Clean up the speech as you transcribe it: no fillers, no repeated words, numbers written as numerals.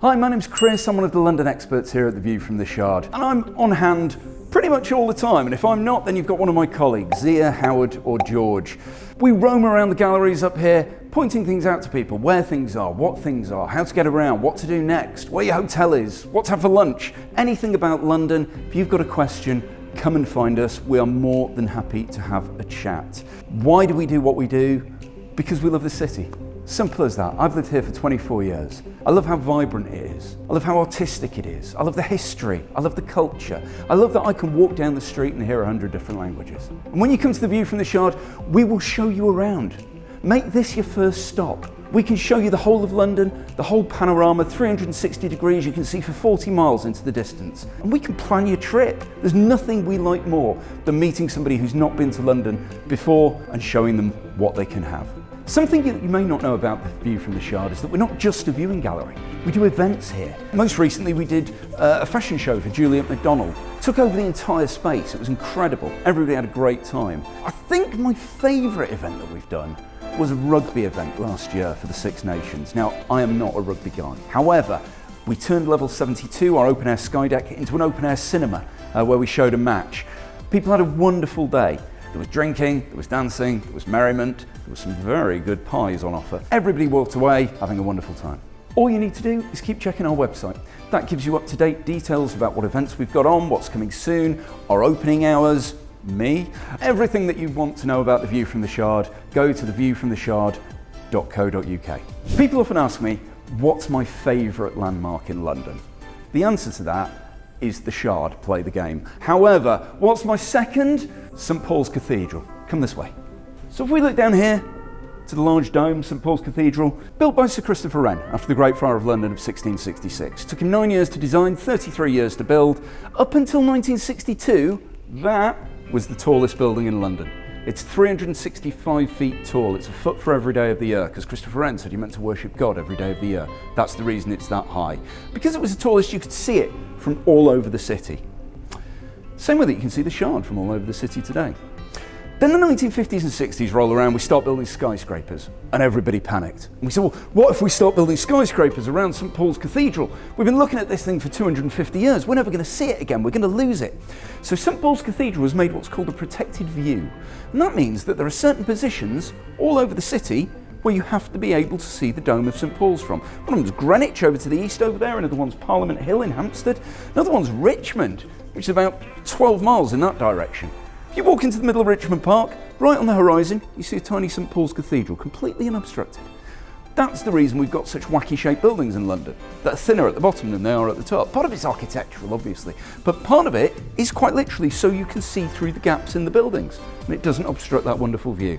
Hi, my name's Chris. I'm one of the London experts here at The View from the Shard, and I'm on hand pretty much all the time, and if I'm not, then you've got one of my colleagues, Zia, Howard or George. We roam around the galleries up here, pointing things out to people, where things are, what things are, how to get around, what to do next, where your hotel is, what to have for lunch, anything about London. If you've got a question, come and find us. We are more than happy to have a chat. Why do we do what we do? Because we love the city. Simple as that. I've lived here for 24 years. I love how vibrant it is. I love how artistic it is. I love the history. I love the culture. I love that I can walk down the street and hear 100 different languages. And when you come to The View from the Shard, we will show you around. Make this your first stop. We can show you the whole of London, the whole panorama, 360 degrees you can see for 40 miles into the distance. And we can plan your trip. There's nothing we like more than meeting somebody who's not been to London before and showing them what they can have. Something that you may not know about The View from the Shard is that we're not just a viewing gallery. We do events here. Most recently we did a fashion show for Juliet McDonald. Took over the entire space. It was incredible. Everybody had a great time. I think my favourite event that we've done was a rugby event last year for the Six Nations. Now, I am not a rugby guy. However, we turned Level 72, our open air sky deck, into an open air cinema where we showed a match. People had a wonderful day. There was drinking, there was dancing, there was merriment, there was some very good pies on offer. Everybody walked away having a wonderful time. All you need to do is keep checking our website. That gives you up-to-date details about what events we've got on, what's coming soon, our opening hours, me. Everything that you want to know about The View from the Shard, go to theviewfromtheshard.co.uk. People often ask me, what's my favourite landmark in London? The answer to that is the Shard, play the game. However, what's my second? St Paul's Cathedral. Come this way. So if we look down here to the large dome, St Paul's Cathedral, built by Sir Christopher Wren after the Great Fire of London of 1666. Took him 9 years to design, 33 years to build. Up until 1962, that was the tallest building in London. It's 365 feet tall. It's a foot for every day of the year, because Christopher Wren said you're meant to worship God every day of the year. That's the reason it's that high. Because it was the tallest, you could see it from all over the city. Same way that you can see the Shard from all over the city today. Then the 1950s and 60s roll around, we start building skyscrapers, and everybody panicked. And we said, well, what if we start building skyscrapers around St Paul's Cathedral? We've been looking at this thing for 250 years. We're never going to see it again. We're going to lose it. So St Paul's Cathedral has made what's called a protected view. And that means that there are certain positions all over the city where you have to be able to see the Dome of St Paul's from. One of them's Greenwich over to the east over there, another one's Parliament Hill in Hampstead, another one's Richmond, which is about 12 miles in that direction. If you walk into the middle of Richmond Park, right on the horizon, you see a tiny St Paul's Cathedral, completely unobstructed. That's the reason we've got such wacky shaped buildings in London, that are thinner at the bottom than they are at the top. Part of it's architectural, obviously, but part of it is quite literally so you can see through the gaps in the buildings, and it doesn't obstruct that wonderful view.